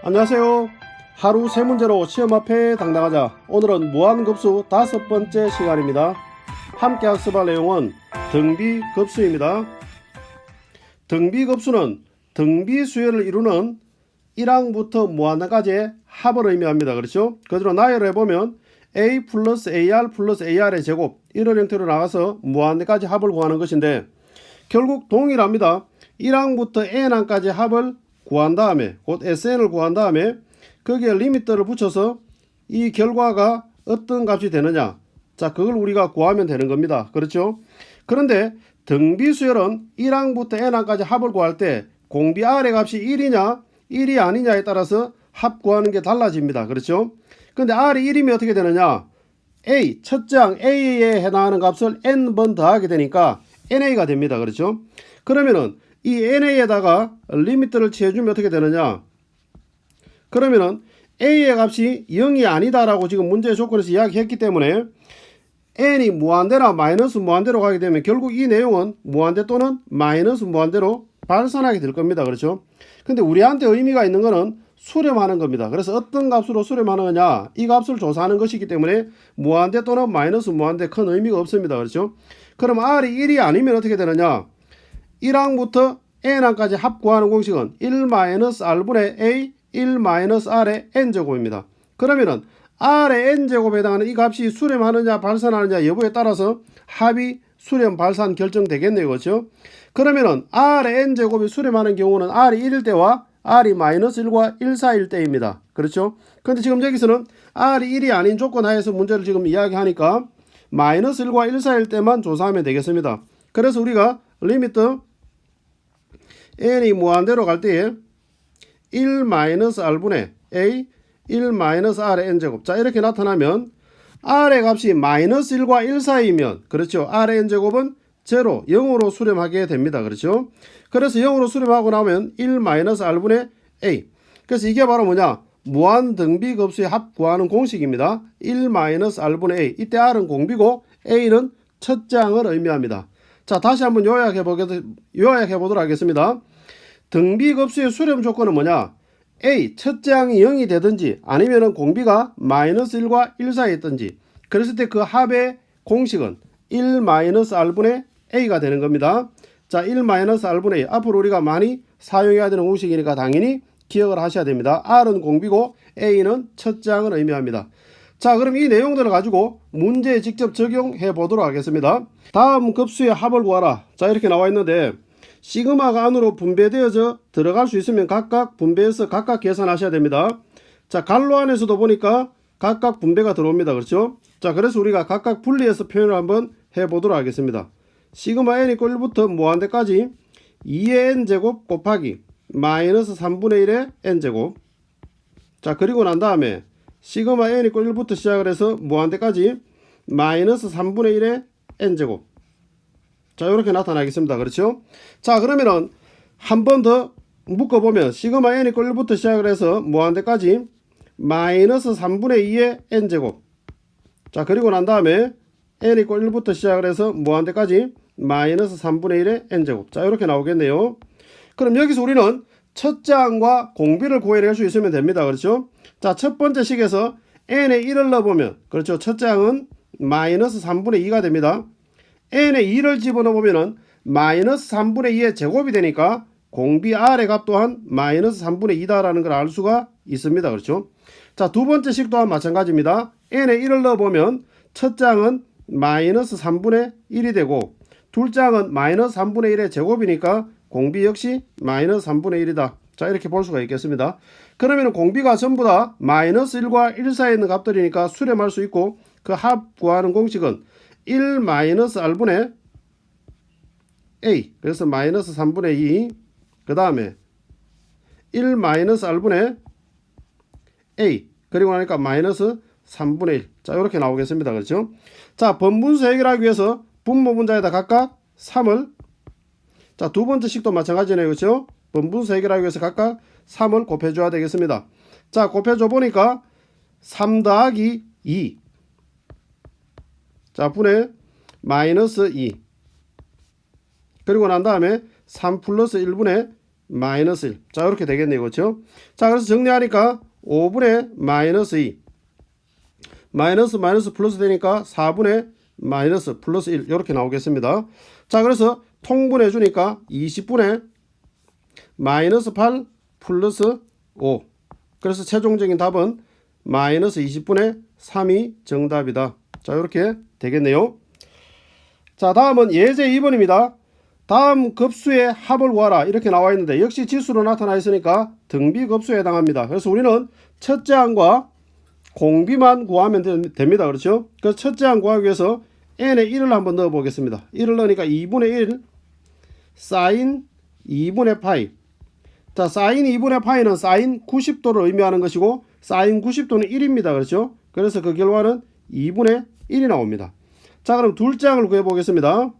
안녕하세요. 하루 세 문제로 시험 앞에 당당하자. 오늘은 무한급수 5번째 시간입니다. 함께 학습할 내용은 등비급수입니다. 등비급수는 등비수열을 이루는 1항부터 무한항까지의 합을 의미합니다. 그렇죠? 그대로 나열을 해보면 a 플러스 ar 플러스 ar의 제곱 이런 형태로 나가서 무한대까지 합을 구하는 것인데 결국 동일합니다. 1항부터 n항까지 합을 구한 다음에 곧 sn을 구한 다음에 거기에 리미터를 붙여서 이 결과가 어떤 값이 되느냐, 자 그걸 우리가 구하면 되는 겁니다. 그렇죠? 그런데 등비수열은 1항부터 n항까지 합을 구할 때 공비 r의 값이 1이냐 1이 아니냐에 따라서 합 구하는 게 달라집니다. 그렇죠? 근데 r이 1이면 어떻게 되느냐, a 첫째 항 a에 해당하는 값을 n번 더하게 되니까 na가 됩니다. 그렇죠? 그러면은 이 na에다가 리미트를 취해주면 어떻게 되느냐, 그러면은 a의 값이 0이 아니다라고 지금 문제의 조건에서 이야기했기 때문에 n이 무한대나 마이너스 무한대로 가게 되면 결국 이 내용은 무한대 또는 마이너스 무한대로 발산하게 될 겁니다. 그렇죠? 근데 우리한테 의미가 있는 거는 수렴하는 겁니다. 그래서 어떤 값으로 수렴하는 거냐, 이 값을 조사하는 것이기 때문에 무한대 또는 마이너스 무한대 큰 의미가 없습니다. 그렇죠? 그럼 r이 1이 아니면 어떻게 되느냐, 1항부터 n항까지 합 구하는 공식은 1-r분의 a 1-r의 n제곱입니다. 그러면은 r의 n제곱에 해당하는 이 값이 수렴하느냐 발산하느냐 여부에 따라서 합이 수렴 발산 결정되겠네요. 그렇죠? 그러면은 r의 n제곱이 수렴하는 경우는 r이 1일 때와 r이 -1과 1 사이일 때입니다. 그렇죠? 근데 지금 여기서는 r이 1이 아닌 조건 하에서 문제를 지금 이야기하니까 -1과 1 사이일 때만 조사하면 되겠습니다. 그래서 우리가 리미트 n이 무한대로 갈 때에 1-r분의 a 1-r의 n제곱, 자 이렇게 나타나면 r의 값이 -1과 1 사이면 그렇죠, r의 n제곱은 0, 0으로 수렴하게 됩니다. 그렇죠? 그래서 0으로 수렴하고 나면 1-r분의 a, 그래서 이게 바로 뭐냐, 무한등비급수의 합 구하는 공식입니다. 1-r분의 a, 이때 r은 공비고 a는 첫째 항을 의미합니다. 자 다시 한번 요약해 보도록 하겠습니다. 등비급수의 수렴 조건은 뭐냐, a 첫째 항이 0이 되든지 아니면 공비가 -1과 1 사이에 있든지 그랬을 때 그 합의 공식은 1-r분의 a가 되는 겁니다. 자 1-r분의 a, 앞으로 우리가 많이 사용해야 되는 공식이니까 당연히 기억을 하셔야 됩니다. r은 공비고 a는 첫째 항을 의미합니다. 자 그럼 이 내용들을 가지고 문제에 직접 적용해 보도록 하겠습니다. 다음 급수의 합을 구하라, 자 이렇게 나와 있는데 시그마가 안으로 분배되어져 들어갈 수 있으면 각각 분배해서 각각 계산하셔야 됩니다. 자 갈로 안에서도 보니까 각각 분배가 들어옵니다. 그렇죠? 자 그래서 우리가 각각 분리해서 표현을 한번 해보도록 하겠습니다. 시그마 n 이퀄 1부터 무한대까지 2의 n제곱 곱하기 -3분의 1의 n제곱, 자 그리고 난 다음에 시그마 n 이퀄 1부터 시작을 해서 무한대까지 -3분의 1의 n제곱, 자 이렇게 나타나겠습니다. 그렇죠? 자 그러면은 한 번 더 묶어보면 시그마 n 이퀄 1부터 시작을 해서 무한대까지 -3분의 2의 n제곱, 자 그리고 난 다음에 n 이퀄 1부터 시작을 해서 무한대까지 -3분의 1의 n제곱, 자 이렇게 나오겠네요. 그럼 여기서 우리는 첫째 항과 공비를 구해낼 수 있으면 됩니다. 그렇죠? 자 첫 번째 식에서 n에 1을 넣어보면 그렇죠, 첫째 항은 -3분의 2가 됩니다. n에 2를 집어넣으면 -3분의 2의 제곱이 되니까 공비 r의 값 또한 -3분의 2다라는 걸 알 수가 있습니다. 그렇죠? 자 두 번째 식 또한 마찬가지입니다. n에 1을 넣어보면 첫째 항은 -3분의 1이 되고 둘째 항은 -3분의 1의 제곱이니까 공비 역시 -3분의 1이다. 자 이렇게 볼 수가 있겠습니다. 그러면 공비가 전부 다 -1과 1 사이에 있는 값들이니까 수렴할 수 있고 그 합 구하는 공식은 1-r분의 a, 그래서 -3분의 2, 그 다음에 1-r분의 a, 그리고 나니까 -3분의 1, 자 이렇게 나오겠습니다. 그렇죠? 자 번분수 해결하기 위해서 분모 분자에다 각각 3을, 자 두 번째 식도 마찬가지네요. 그렇죠? 번분수 해결하기 위해서 각각 3을 곱해줘야 되겠습니다. 자 곱해줘 보니까 3 더하기 2, 자 분의 -2, 그리고 난 다음에 3 플러스 1분의 마이너스 1. 자, 이렇게 되겠네요. 그렇죠? 자, 그래서 정리하니까 5분의 마이너스 2. 마이너스 마이너스 플러스 되니까 4분의 마이너스 플러스 1. 이렇게 나오겠습니다. 자, 그래서 통분해 주니까 20분의 마이너스 8 플러스 5. 그래서 최종적인 답은 마이너스 20분의 3이 정답이다. 자, 이렇게 되겠네요. 자, 다음은 예제 2번입니다. 다음 급수의 합을 구하라 이렇게 나와 있는데 역시 지수로 나타나 있으니까 등비급수에 해당합니다. 그래서 우리는 첫째 항과 공비만 구하면 됩니다. 그렇죠? 그래서 첫째 항 구하기 위해서 n에 1을 한번 넣어 보겠습니다. 1을 넣으니까 2분의 1 사인 2분의 파이. 자, 사인 2분의 파이는 사인 90도를 의미하는 것이고 사인 90도는 1입니다. 그렇죠? 그래서 그 결과는 2분의 1이 나옵니다. 자, 그럼 둘째 항을 구해 보겠습니다.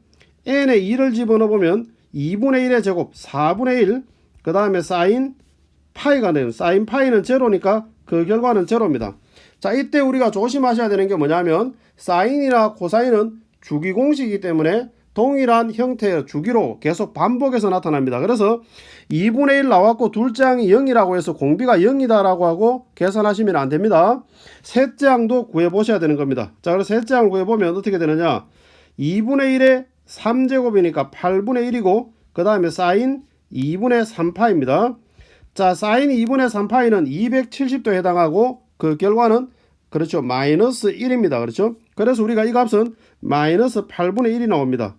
n에 2를 집어넣어 보면 2분의 1의 제곱 4분의 1, 그 다음에 사인 파이가 되는, 사인 파이는 제로니까 그 결과는 제로입니다. 자, 이때 우리가 조심하셔야 되는 게 뭐냐면 사인이나 코사인은 주기 공식이기 때문에 동일한 형태의 주기로 계속 반복해서 나타납니다. 그래서 2분의 1 나왔고 둘째 항이 0이라고 해서 공비가 0이다 라고 하고 계산하시면 안 됩니다. 셋째 항도 구해 보셔야 되는 겁니다. 자, 그래서 셋째 항을 구해 보면 어떻게 되느냐, 2분의 1에 3제곱이니까 8분의 1이고 그 다음에 사인 2분의 3파입니다. 자, 사인 2분의 3파이는 270도에 해당하고 그 결과는 그렇죠, 마이너스 1입니다. 그렇죠? 그래서 우리가 이 값은 마이너스 8분의 1이 나옵니다.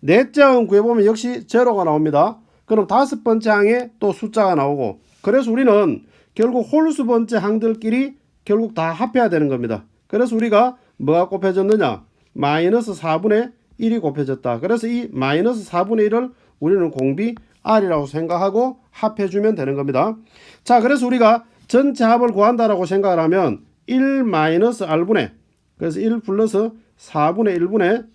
넷째 항 구해보면 역시 제로가 나옵니다. 그럼 다섯 번째 항에 또 숫자가 나오고, 그래서 우리는 결국 홀수 번째 항들끼리 결국 다 합해야 되는 겁니다. 그래서 우리가 뭐가 곱해졌느냐, 마이너스 4분의 1이 곱해졌다. 그래서 이 마이너스 4분의 1을 우리는 공비 R이라고 생각하고 합해주면 되는 겁니다. 자, 그래서 우리가 전체 합을 구한다라고 생각을 하면 1 마이너스 R분의, 그래서 1 플러스 4분의 1분의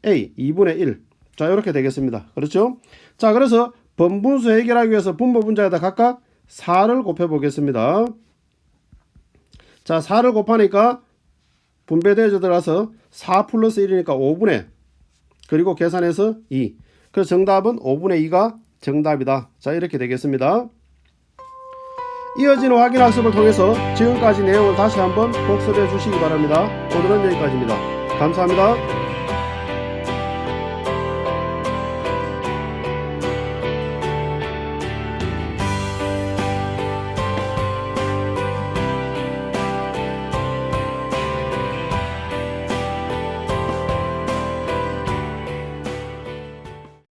A 2분의 1. 자, 이렇게 되겠습니다. 그렇죠? 자, 그래서 번분수 해결하기 위해서 분모 분자에다 각각 4를 곱해 보겠습니다. 자, 4를 곱하니까 분배대에서 들어가서 4 플러스 1이니까 5분의, 그리고 계산해서 2. 그래서 정답은 5분의 2가 정답이다. 자, 이렇게 되겠습니다. 이어지는 확인 학습을 통해서 지금까지 내용을 다시 한번 복습해 주시기 바랍니다. 오늘은 여기까지입니다. 감사합니다.